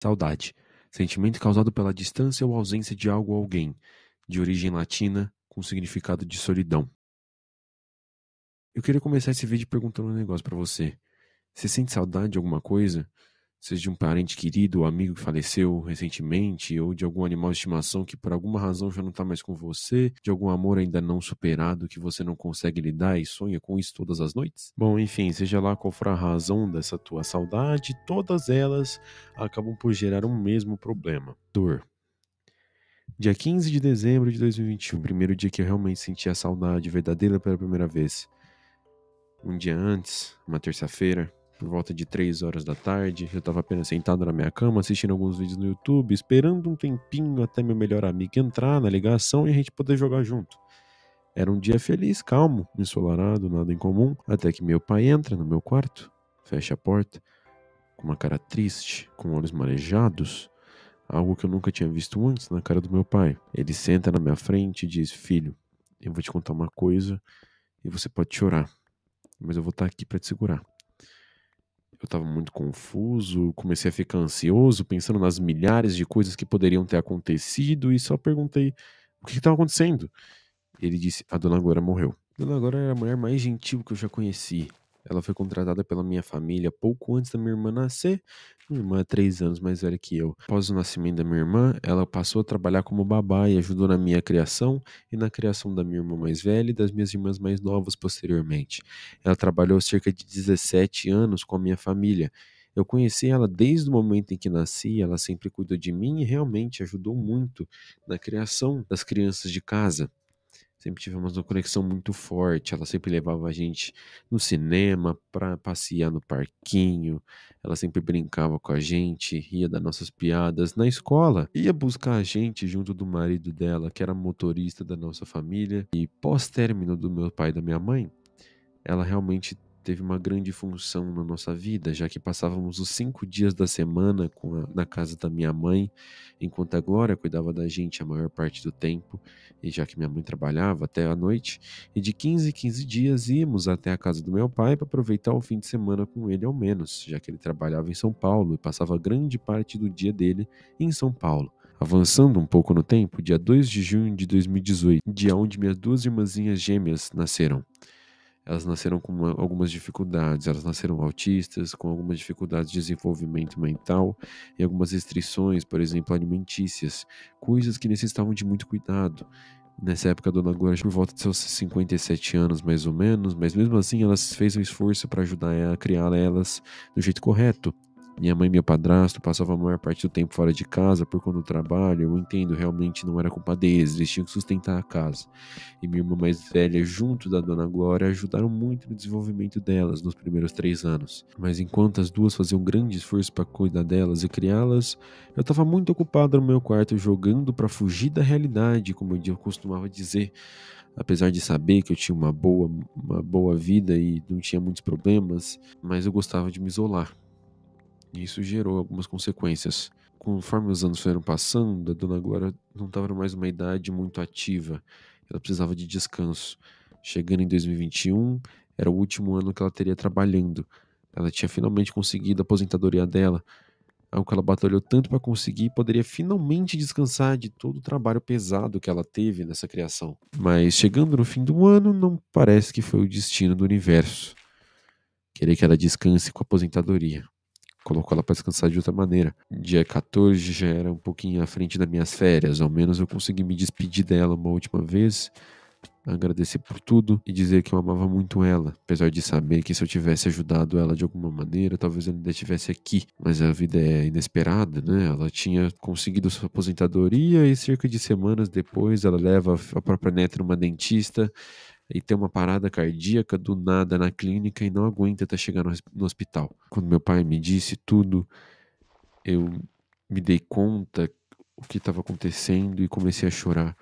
Saudade. Sentimento causado pela distância ou ausência de algo ou alguém, de origem latina, com significado de solidão. Eu queria começar esse vídeo perguntando um negócio pra você. Você sente saudade de alguma coisa? Seja de um parente querido ou amigo que faleceu recentemente, ou de algum animal de estimação que por alguma razão já não tá mais com você, de algum amor ainda não superado que você não consegue lidar e sonha com isso todas as noites? Bom, enfim, seja lá qual for a razão dessa tua saudade, todas elas acabam por gerar um mesmo problema: dor. Dia 15 de dezembro de 2021, primeiro dia que eu realmente senti a saudade verdadeira pela primeira vez. Um dia antes, uma terça-feira, por volta de 3 horas da tarde, eu estava apenas sentado na minha cama assistindo alguns vídeos no YouTube, esperando um tempinho até meu melhor amigo entrar na ligação e a gente poder jogar junto. Era um dia feliz, calmo, ensolarado, nada em comum, até que meu pai entra no meu quarto, fecha a porta, com uma cara triste, com olhos marejados, algo que eu nunca tinha visto antes na cara do meu pai. Ele senta na minha frente e diz: "Filho, eu vou te contar uma coisa e você pode chorar, mas eu vou estar aqui para te segurar." Eu estava muito confuso, comecei a ficar ansioso, pensando nas milhares de coisas que poderiam ter acontecido e só perguntei o que estava acontecendo. Ele disse: "A dona Glória morreu." Dona Glória era a mulher mais gentil que eu já conheci. Ela foi contratada pela minha família pouco antes da minha irmã nascer. Minha irmã é 3 anos mais velha que eu. Após o nascimento da minha irmã, ela passou a trabalhar como babá e ajudou na minha criação e na criação da minha irmã mais velha e das minhas irmãs mais novas posteriormente. Ela trabalhou cerca de 17 anos com a minha família. Eu conheci ela desde o momento em que nasci, ela sempre cuidou de mim e realmente ajudou muito na criação das crianças de casa. Sempre tivemos uma conexão muito forte. Ela sempre levava a gente no cinema, para passear no parquinho. Ela sempre brincava com a gente, ria das nossas piadas. Na escola, ia buscar a gente junto do marido dela, que era motorista da nossa família. E pós-término do meu pai e da minha mãe, ela realmente teve uma grande função na nossa vida, já que passávamos os 5 dias da semana na casa da minha mãe, enquanto a Glória cuidava da gente a maior parte do tempo, e já que minha mãe trabalhava até a noite, e de 15 em 15 dias íamos até a casa do meu pai para aproveitar o fim de semana com ele ao menos, já que ele trabalhava em São Paulo e passava grande parte do dia dele em São Paulo. Avançando um pouco no tempo, dia 2 de junho de 2018, dia onde minhas 2 irmãzinhas gêmeas nasceram. Elas nasceram com algumas dificuldades, elas nasceram autistas, com algumas dificuldades de desenvolvimento mental e algumas restrições, por exemplo, alimentícias, coisas que necessitavam de muito cuidado. Nessa época, a dona Glória, por volta de seus 57 anos, mais ou menos, mas mesmo assim ela fez um esforço para ajudar a criar elas do jeito correto. Minha mãe e meu padrasto passavam a maior parte do tempo fora de casa por conta do trabalho. Eu entendo, realmente não era culpa deles, eles tinham que sustentar a casa. E minha irmã mais velha, junto da dona Glória, ajudaram muito no desenvolvimento delas nos primeiros 3 anos. Mas enquanto as duas faziam um grande esforço para cuidar delas e criá-las, eu estava muito ocupado no meu quarto jogando para fugir da realidade, como eu costumava dizer. Apesar de saber que eu tinha uma boa vida e não tinha muitos problemas, mas eu gostava de me isolar. E isso gerou algumas consequências. Conforme os anos foram passando, a dona Glória não estava mais numa idade muito ativa. Ela precisava de descanso. Chegando em 2021, era o último ano que ela teria trabalhando. Ela tinha finalmente conseguido a aposentadoria dela, algo que ela batalhou tanto para conseguir, e poderia finalmente descansar de todo o trabalho pesado que ela teve nessa criação. Mas chegando no fim do ano, não parece que foi o destino do universo querer que ela descanse com a aposentadoria. Colocou ela para descansar de outra maneira. Dia 14 já era um pouquinho à frente das minhas férias, ao menos eu consegui me despedir dela uma última vez, agradecer por tudo e dizer que eu amava muito ela, apesar de saber que se eu tivesse ajudado ela de alguma maneira, talvez ela ainda estivesse aqui. Mas a vida é inesperada, né? Ela tinha conseguido sua aposentadoria e cerca de semanas depois ela leva a própria neta numa dentista e tem uma parada cardíaca do nada na clínica e não aguenta até chegar no hospital. Quando meu pai me disse tudo, eu me dei conta o que estava acontecendo e comecei a chorar.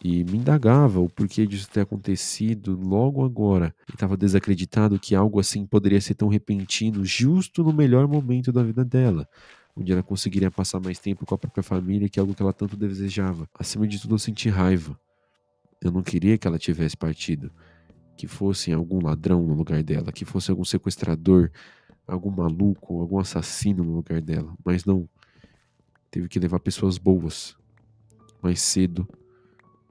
E me indagava o porquê disso ter acontecido logo agora. E estava desacreditado que algo assim poderia ser tão repentino, justo no melhor momento da vida dela, onde ela conseguiria passar mais tempo com a própria família, que é algo que ela tanto desejava. Acima de tudo, eu senti raiva. Eu não queria que ela tivesse partido, que fosse algum ladrão no lugar dela, que fosse algum sequestrador algum maluco, algum assassino no lugar dela. Mas não, teve que levar pessoas boas mais cedo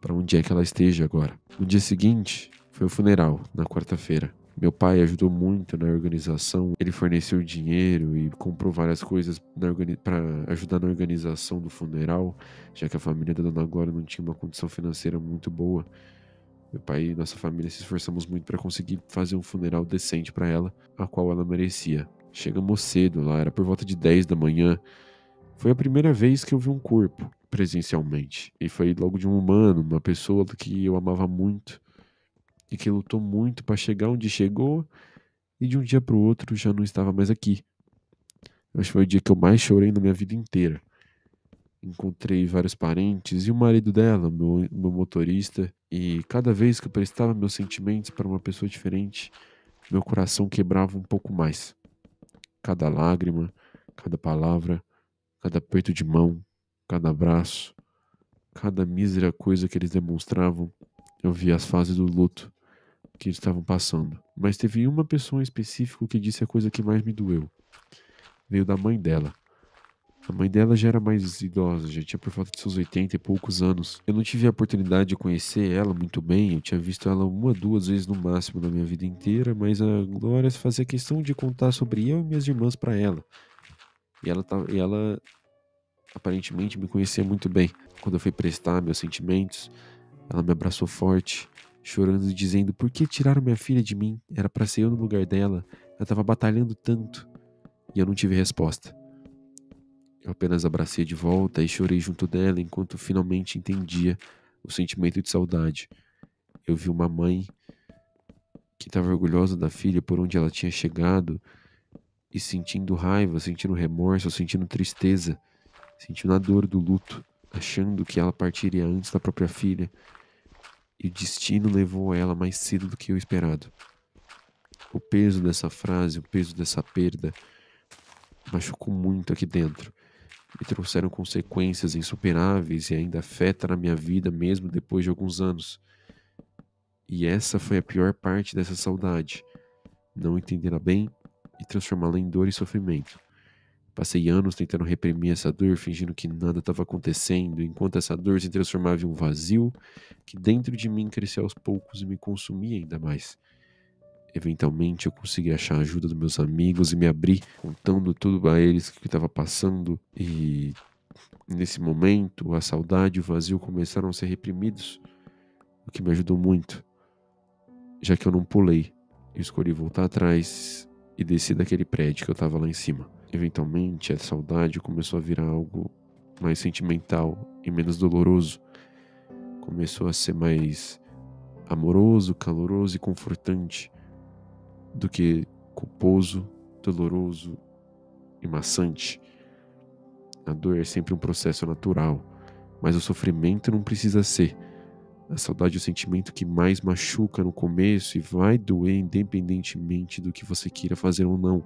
para onde é que ela esteja agora. No dia seguinte, foi o funeral, na quarta-feira. Meu pai ajudou muito na organização, ele forneceu dinheiro e comprou várias coisas para ajudar na organização do funeral, já que a família da Dona Glória não tinha uma condição financeira muito boa. Meu pai e nossa família se esforçamos muito para conseguir fazer um funeral decente para ela, a qual ela merecia. Chegamos cedo lá, era por volta de 10 da manhã. Foi a primeira vez que eu vi um corpo presencialmente. E foi logo de um humano, uma pessoa que eu amava muito e que lutou muito para chegar onde chegou e de um dia para o outro já não estava mais aqui. Acho que foi o dia que eu mais chorei na minha vida inteira. Encontrei vários parentes e o marido dela, meu motorista, e cada vez que eu prestava meus sentimentos para uma pessoa diferente, meu coração quebrava um pouco mais. Cada lágrima, cada palavra, cada aperto de mão, cada abraço, cada mísera coisa que eles demonstravam, eu via as fases do luto que eles estavam passando. Mas teve uma pessoa em específico que disse a coisa que mais me doeu. Veio da mãe dela. A mãe dela já era mais idosa, já tinha por volta de seus 80 e poucos anos. Eu não tive a oportunidade de conhecer ela muito bem, eu tinha visto ela uma, duas vezes no máximo na minha vida inteira, mas a Glória fazia questão de contar sobre eu e minhas irmãs para ela. E ela aparentemente me conhecia muito bem. Quando eu fui prestar meus sentimentos, ela me abraçou forte, chorando e dizendo por que tiraram minha filha de mim? Era para ser eu no lugar dela. Ela estava batalhando tanto. E eu não tive resposta. Eu apenas abracei de volta e chorei junto dela enquanto finalmente entendia o sentimento de saudade. Eu vi uma mãe que estava orgulhosa da filha por onde ela tinha chegado e sentindo raiva, sentindo remorso, sentindo tristeza, sentindo a dor do luto, achando que ela partiria antes da própria filha. E o destino levou ela mais cedo do que eu esperado. O peso dessa frase, o peso dessa perda, machucou muito aqui dentro. Me trouxeram consequências insuperáveis e ainda afeta na minha vida mesmo depois de alguns anos. E essa foi a pior parte dessa saudade. Não entendê-la bem e transformá-la em dor e sofrimento. Passei anos tentando reprimir essa dor, fingindo que nada estava acontecendo, enquanto essa dor se transformava em um vazio que dentro de mim crescia aos poucos e me consumia ainda mais. Eventualmente eu consegui achar a ajuda dos meus amigos e me abri, contando tudo a eles o que estava passando. E nesse momento, a saudade e o vazio começaram a ser reprimidos, o que me ajudou muito, já que eu não pulei. Eu escolhi voltar atrás e descer daquele prédio que eu estava lá em cima. Eventualmente, a saudade começou a virar algo mais sentimental e menos doloroso. Começou a ser mais amoroso, caloroso e confortante do que culposo, doloroso e maçante. A dor é sempre um processo natural, mas o sofrimento não precisa ser. A saudade é o sentimento que mais machuca no começo e vai doer independentemente do que você queira fazer ou não.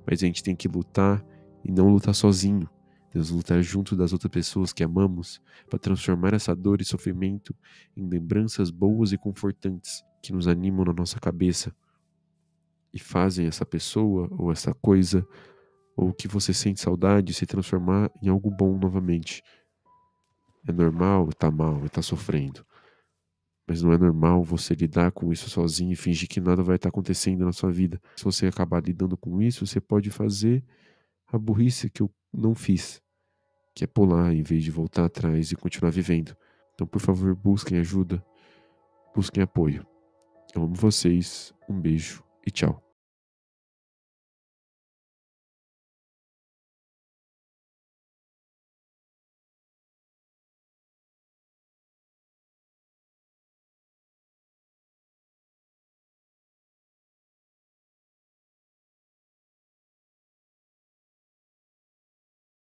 Mas a gente tem que lutar e não lutar sozinho. Temos que lutar junto das outras pessoas que amamos para transformar essa dor e sofrimento em lembranças boas e confortantes que nos animam na nossa cabeça e fazem essa pessoa ou essa coisa ou o que você sente saudade se transformar em algo bom novamente. É normal estar mal e estar sofrendo, mas não é normal você lidar com isso sozinho e fingir que nada vai estar acontecendo na sua vida. Se você acabar lidando com isso, você pode fazer a burrice que eu não fiz, que é pular em vez de voltar atrás e continuar vivendo. Então, por favor, busquem ajuda, busquem apoio. Eu amo vocês, um beijo e tchau.